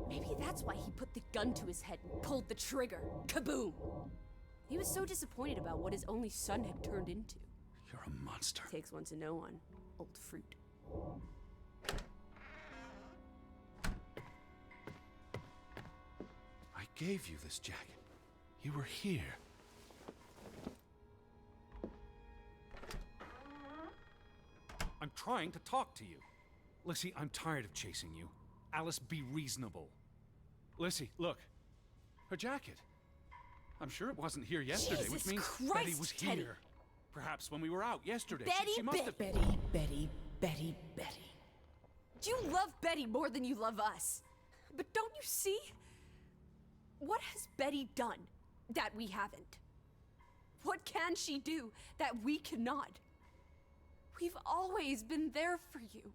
Maybe that's why he put the gun to his head and pulled the trigger. Kaboom! He was so disappointed about what his only son had turned into. You're a monster. Takes one to know one. Old fruit. I gave you this jacket. You were here. I'm trying to talk to you. Lissy, I'm tired of chasing you. Alice, be reasonable. Lissy, look. Her jacket. I'm sure it wased here yesterday, Jesus which means Christ, Betty was Teddy. here. Perhaps when we were out yesterday. Betty, she must have... Betty. You love Betty more than you love us. But don't you see? What has Betty done that we haven't? What can she do that we cannot? We've always been there for you.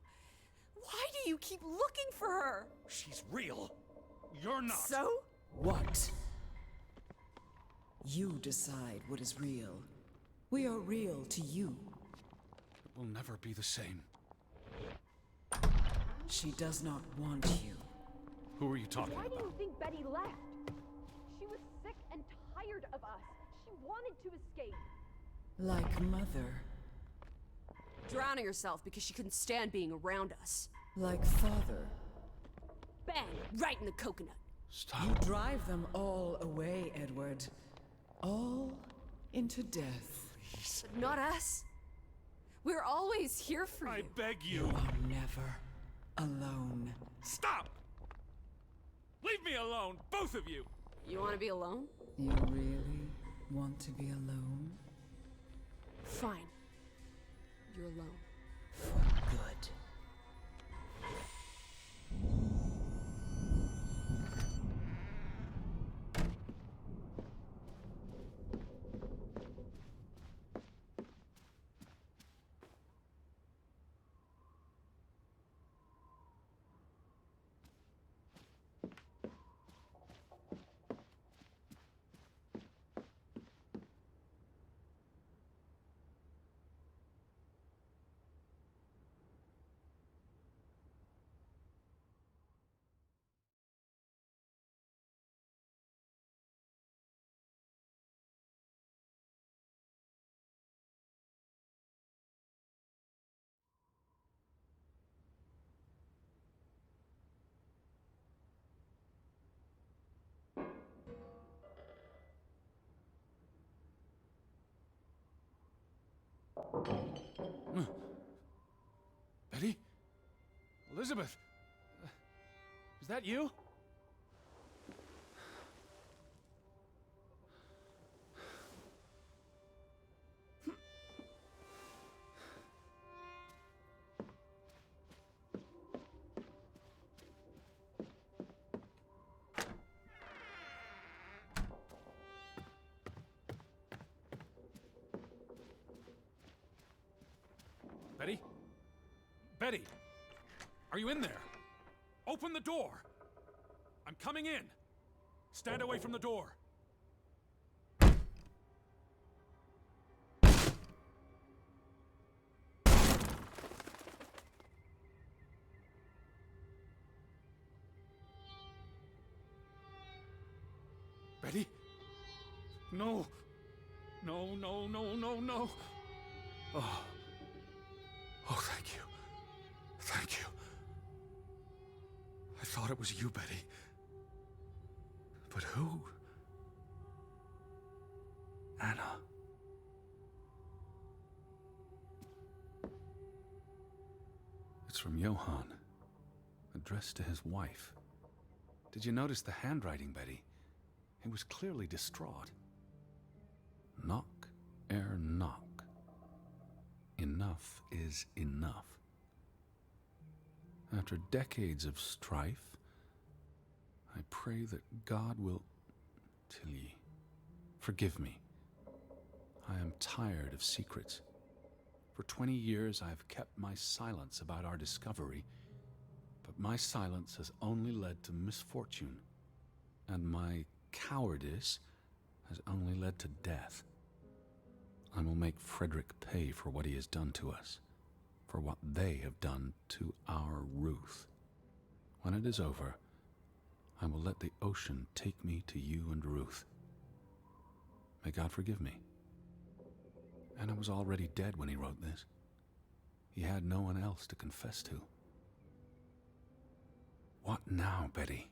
Why do you keep looking for her? She's real. You're not. So? What? You decide what is real. We are real to you. It will never be the same. She does not want you. Who are you talking Why do about? you think Betty left? She was sick and tired of us. She wanted to escape. Like mother. Drowning herself because she couldn't stand being around us. Like father. Bang! Right in the coconut. Stop. You drive them all away, Edward. All into death. But not us. We're always here for I you. beg You you. are never alone. Stop! Leave me alone, both of you! You want to be alone? You really want to be alone? Fine. You're alone. For good. Betty? Elizabeth? Is that you? Betty? Betty! Are you in there? Open the door! I'm coming in! Stand away from the door! Betty? No! No, no, no, no, no! Oh. Oh, thank you. Thank you. I thought it was you, Betty. But who? Anna. It's from Johann, addressed to his wife. Did you notice the handwriting, Betty? He was clearly distraught. Knock ere knock. Enough is enough. After decades of strife, I pray that God will... Tilly, forgive me. I am tired of secrets. For 20 years I have kept my silence about our discovery, but my silence has only led to misfortune, and my cowardice has only led to death. I will make Frederick pay for what he has done to us, for what they have done to our Ruth. When it is over, I will let the ocean take me to you and Ruth. May God forgive me. Anna was already dead when he wrote this. He had no one else to confess to. What now, Betty?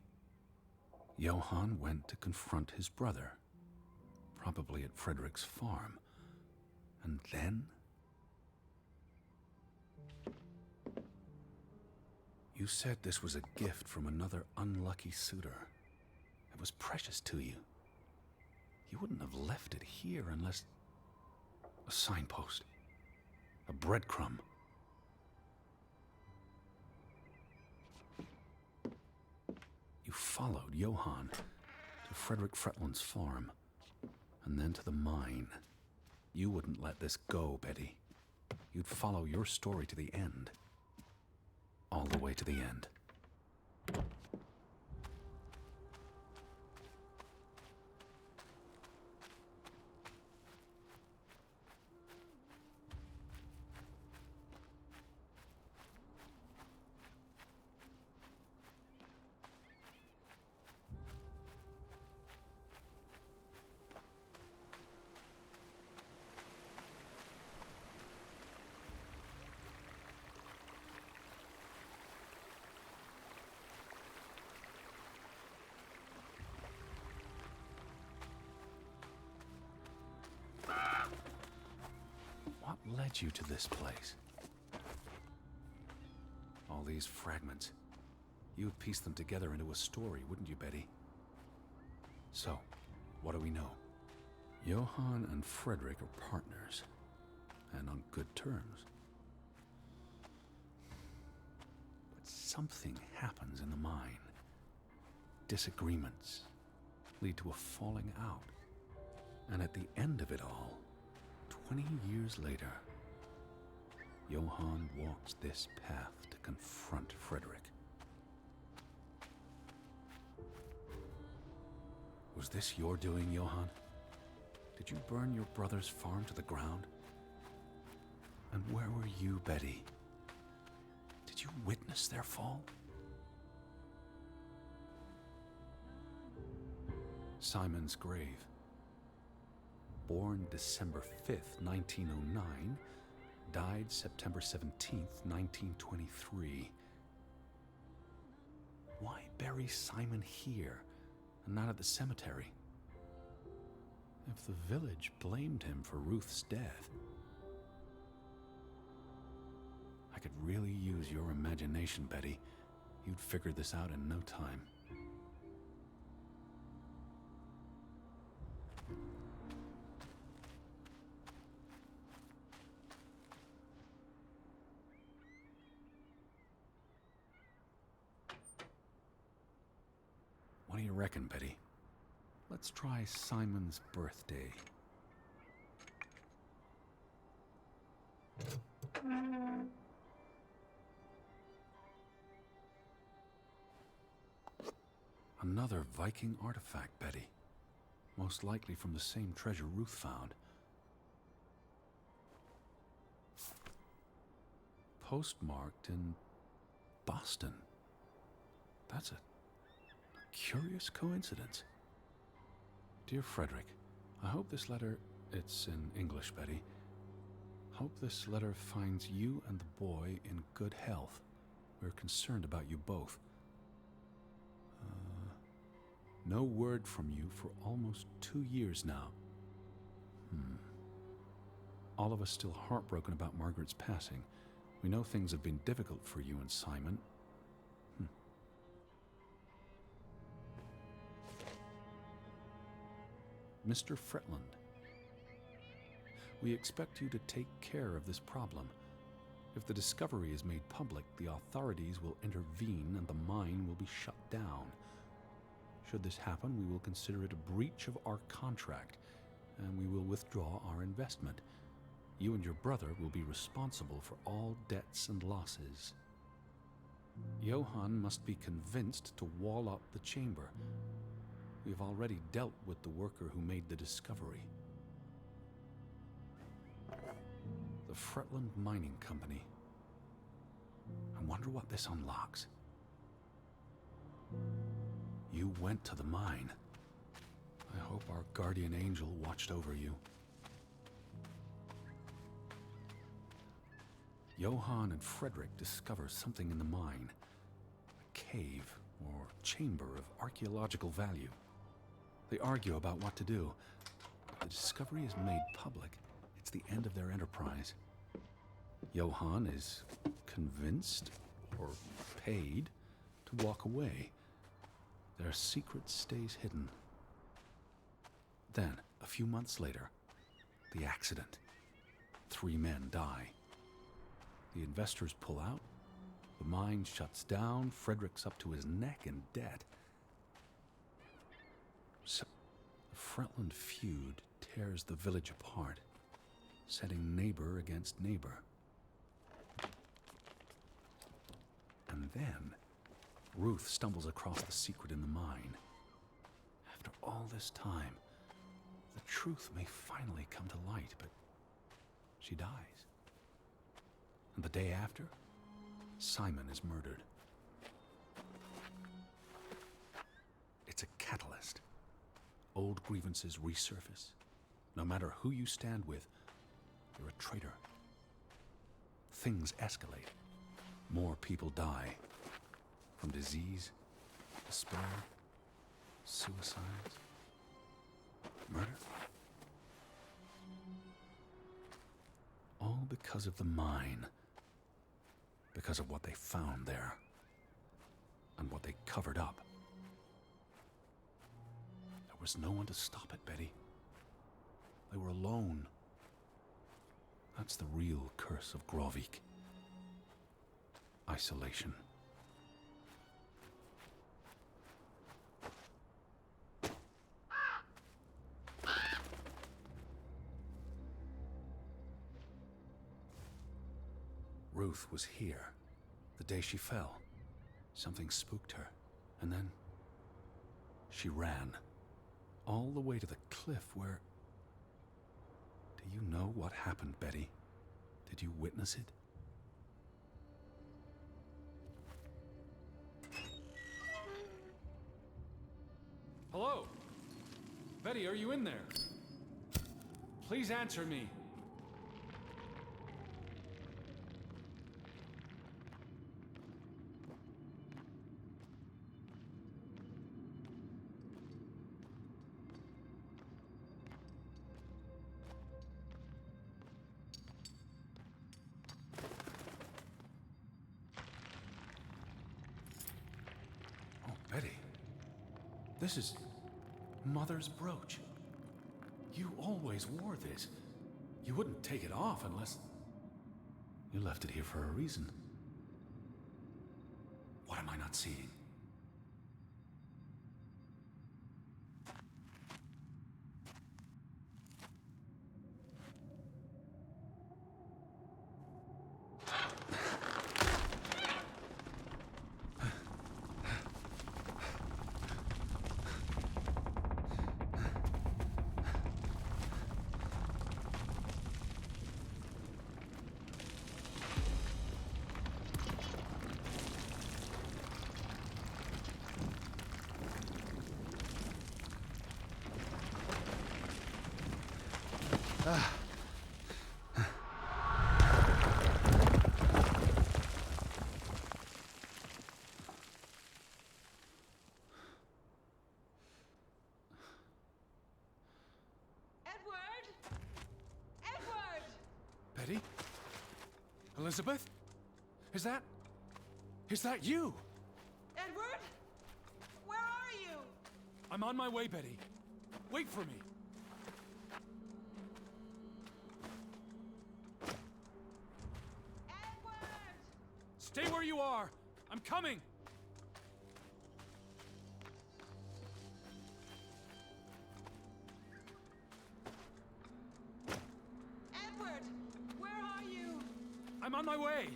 Johann went to confront his brother, probably at Frederick's farm. And then? You said this was a gift from another unlucky suitor. It was precious to you. You wouldn't have left it here unless... a signpost. A breadcrumb. You followed Johann to Frederick Fretland's farm, and then to the mine. You wouldn't let this go, Betty. You'd follow your story to the end. All the way to the end. What led you to this place? All these fragments. You would piece them together into a story, wouldn't you, Betty? So, what do we know? Johann and Frederick are partners, and on good terms. But something happens in the mine. Disagreements lead to a falling out. And at the end of it all, 20 years later, Johann walks this path to confront Frederick. Was this your doing, Johann? Did you burn your brother's farm to the ground? And where were you, Betty? Did you witness their fall? Simon's grave. Born December 5th, 1909, died September 17th, 1923. Why bury Simon here and not at the cemetery? If the village blamed him for Ruth's death, really use your imagination, Betty, you'd figure this out in no time. What do you reckon, Betty? Let's try Simon's birthday. Another Viking artifact, Betty. Most likely from the same treasure Ruth found. Postmarked in Boston. That's a curious coincidence. Dear Frederick, I hope this letter, it's in English, Betty. Hope this letter finds you and the boy in good health. We're concerned about you both. No word from you for almost 2 years now. All of us still heartbroken about Margaret's passing. We know things have been difficult for you and Simon. Mr. Fretland, we expect you to take care of this problem. If the discovery is made public, the authorities will intervene and the mine will be shut down. Should this happen, we will consider it a breach of our contract, and we will withdraw our investment. You and your brother will be responsible for all debts and losses. Johann must be convinced to wall up the chamber. We have already dealt with the worker who made the discovery. The Fretland Mining Company. I wonder what this unlocks. You went to the mine. I hope our guardian angel watched over you. Johann and Frederick discover something in the mine. A cave or chamber of archaeological value. They argue about what to do. If the discovery is made public, it's the end of their enterprise. Johann is convinced, or paid, to walk away. Their secret stays hidden. Then, a few months later, the accident. 3 men die. The investors pull out. The mine shuts down. Frederick's up to his neck in debt. So, the Fretland feud tears the village apart, setting neighbor against neighbor. And then, Ruth stumbles across the secret in the mine. After all this time, the truth may finally come to light, but she dies. And the day after, Simon is murdered. It's a catalyst. Old grievances resurface. No matter who you stand with, you're a traitor. Things escalate. More people die. From disease, despair, suicides, murder. All because of the mine. Because of what they found there. And what they covered up. There was no one to stop it, Betty. They were alone. That's the real curse of Grovik. Isolation. Ruth was here, the day she fell. Something spooked her, and then she ran, all the way to the cliff where... Do you know what happened, Betty? Did you witness it? Hello? Betty, are you in there? Please answer me. This is Mother's brooch. You always wore this. You wouldn't take it off unless... You left it here for a reason. What am I not seeing? Betty? Elizabeth? Is that you? Edward? Where are you? I'm on my way, Betty. Wait for me. Edward! Stay where you are. I'm coming. Edward! Where are you? I'm on my way.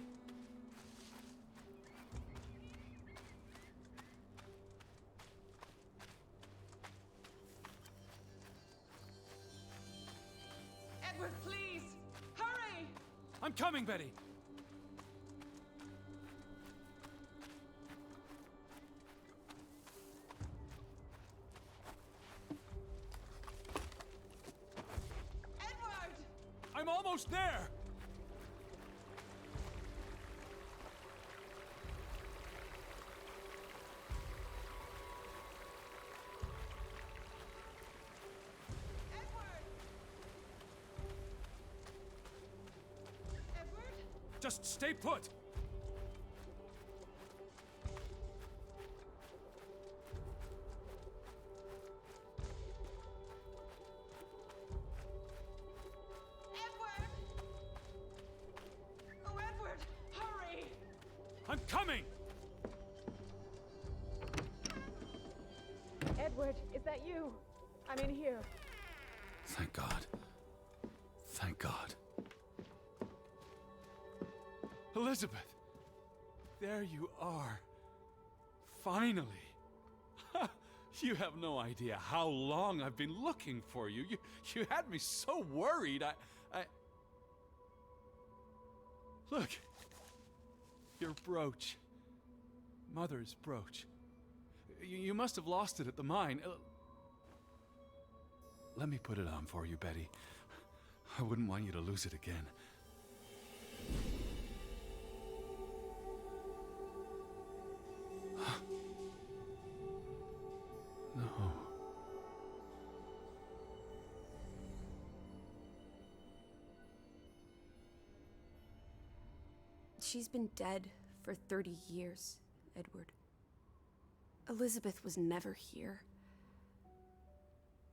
Edward, please! Hurry! I'm coming, Betty. Edward! I'm almost there. Edward! Edward? Just stay put. Edward! Oh, Edward! Hurry! I'm coming. Edward, is that you? I'm in here. Thank God. Thank God. Elizabeth! There you are. Finally. You have no idea how long I've been looking for you. You had me so worried. I... Look. Your brooch. Mother's brooch. You must have lost it at the mine. Let me put it on for you, Betty. I wouldn't want you to lose it again. No. She's been dead for 30 years, Edward. Elizabeth was never here.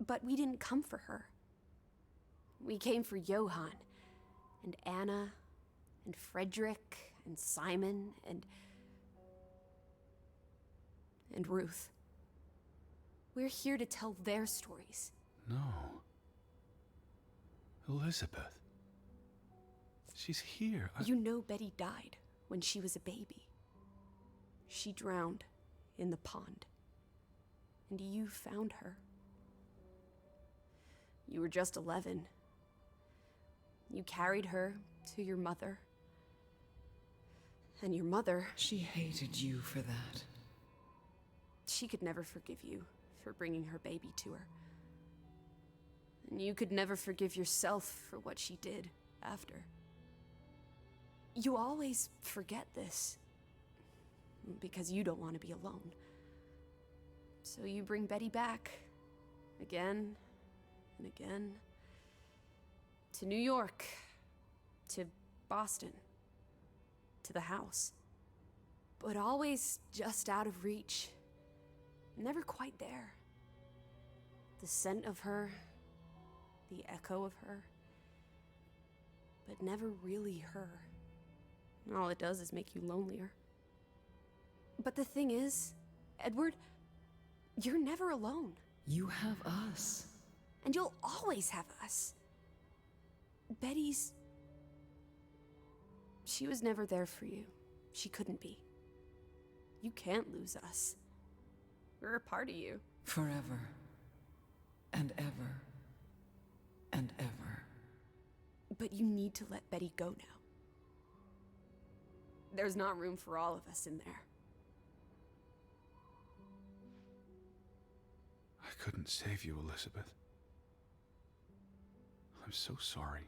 But we didn't come for her. We came for Johann, and Anna, and Frederick, and Simon, and Ruth. We're here to tell their stories. No. Elizabeth. She's here. You know Betty died when she was a baby. She drowned in the pond. And you found her. You were just 11. You carried her to your mother. And your mother... She hated you for that. She could never forgive you for bringing her baby to her. And you could never forgive yourself for what she did after. You always forget this. Because you don't want to be alone. So you bring Betty back. Again and again. To New York. To Boston. To the house. But always just out of reach. Never quite there. The scent of her, the echo of her, but never really her. All it does is make you lonelier. But the thing is, Edward, you're never alone. You have us. And you'll always have us. Betty's... She was never there for you. She couldn't be. You can't lose us. We're a part of you. Forever. And ever. And ever. But you need to let Betty go now. There's not room for all of us in there. I couldn't save you, Elizabeth. I'm so sorry.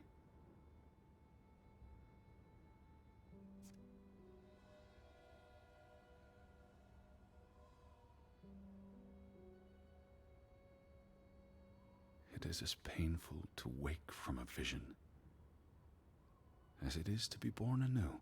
It is as painful to wake from a vision as it is to be born anew.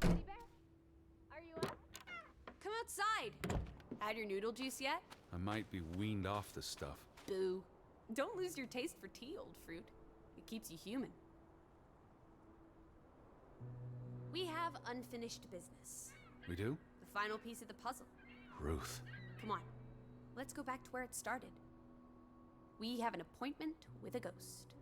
Teddy bear? Are you up? Come outside! Had your noodle juice yet? I might be weaned off the stuff. Boo. Don't lose your taste for tea, old fruit. It keeps you human. We have unfinished business. We do? The final piece of the puzzle. Ruth. Come on. Let's go back to where it started. We have an appointment with a ghost.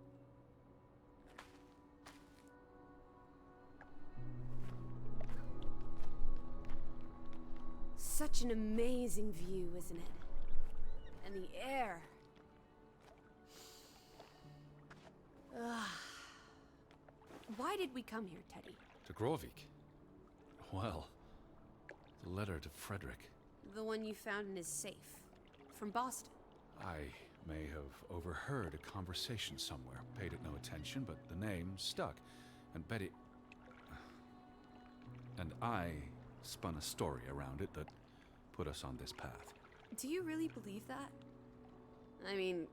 Such an amazing view, isn't it? And the air. Ugh. Why did we come here, Teddy? To Grovik. Well, the letter to Frederick. The one you found in his safe. From Boston. I may have overheard a conversation somewhere, paid it no attention, but the name stuck. And Betty... And I spun a story around it that put us on this path. Do you really believe that? I mean,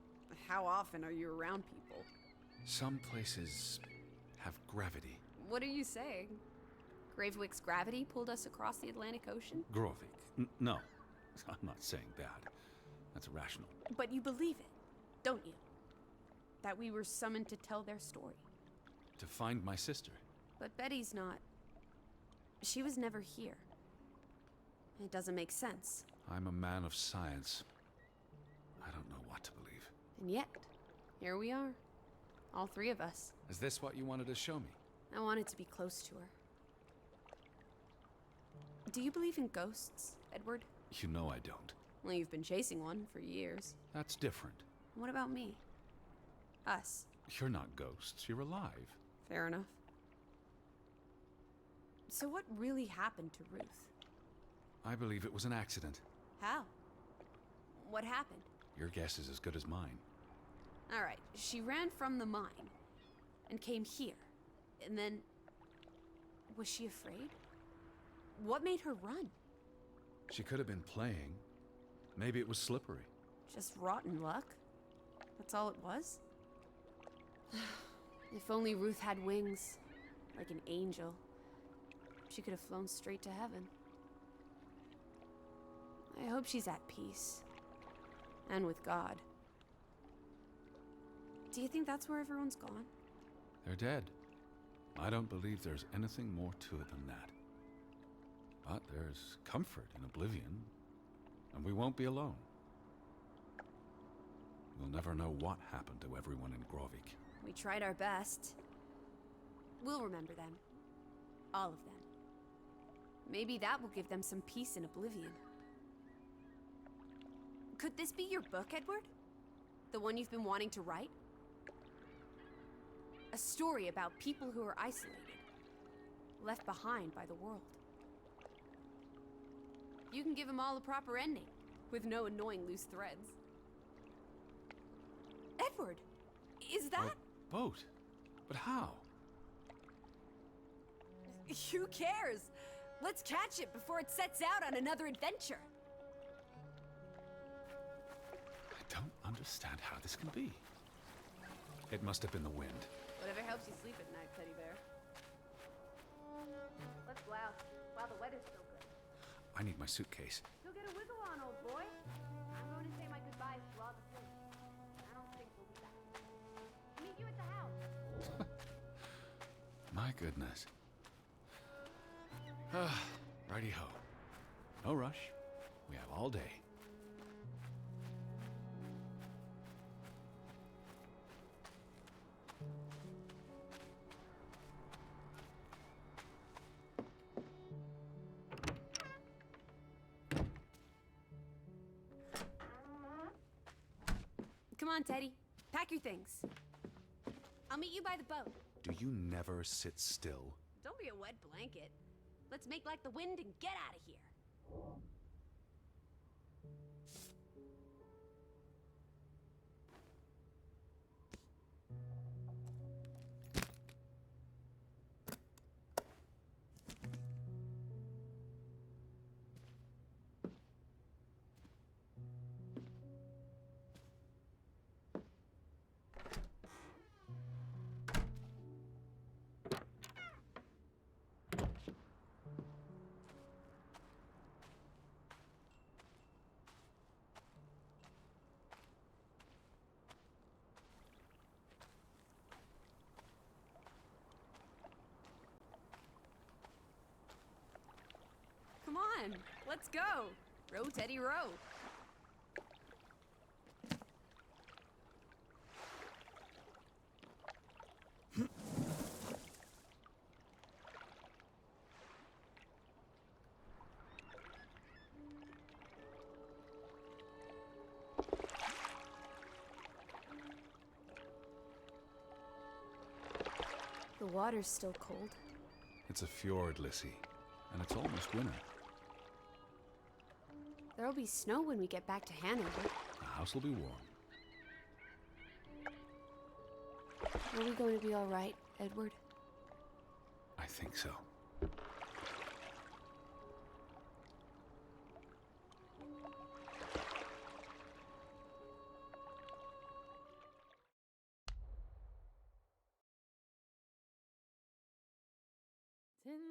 how often are you around people? Some places have gravity. What are you saying? Gravewick's gravity pulled us across the Atlantic Ocean? Grovik. No, I'm not saying that. That's irrational. But you believe it, don't you? That we were summoned to tell their story. To find my sister. But Betty's not. She was never here. It doesn't make sense. I'm a man of science. I don't know what to believe. And yet, here we are. All three of us. Is this what you wanted to show me? I wanted to be close to her. Do you believe in ghosts, Edward? You know I don't. Well, you've been chasing one for years. That's different. What about me? Us. You're not ghosts. You're alive. Fair enough. So what really happened to Ruth? I believe it was an accident. How? What happened? Your guess is as good as mine. All right, she ran from the mine and came here. And then... Was she afraid? What made her run? She could have been playing. Maybe it was slippery. Just rotten luck? That's all it was? If only Ruth had wings, like an angel. She could have flown straight to heaven. I hope she's at peace. And with God. Do you think that's where everyone's gone? They're dead. I don't believe there's anything more to it than that. But there's comfort in oblivion, and we won't be alone. We'll never know what happened to everyone in Grovik. We tried our best. We'll remember them. All of them. Maybe that will give them some peace in oblivion. Could this be your book, Edward? The one you've been wanting to write? A story about people who are isolated, left behind by the world. You can give them all a proper ending, with no annoying loose threads. Edward, is that... A boat? But how? Who cares? Let's catch it before it sets out on another adventure. I don't understand how this can be. It must have been the wind. Whatever helps you sleep at night, Teddy Bear. Let's go out while the weather's still good. I need my suitcase. Go get a wiggle on, old boy. I'm going to say my goodbyes to all the things. I don't think we'll be back. Meet you at the house. My goodness. Righty-ho. No rush. We have all day. Come on, Teddy. Pack your things. I'll meet you by the boat. Do you never sit still? Don't be a wet blanket. Let's make like the wind and get out of here. Come on, let's go. Row, Teddy, row. The water's still cold. It's a fjord, Lissy, and it's almost winter. There'll be snow when we get back to Hanover. The house will be warm. Are we going to be all right, Edward? I think so. Tin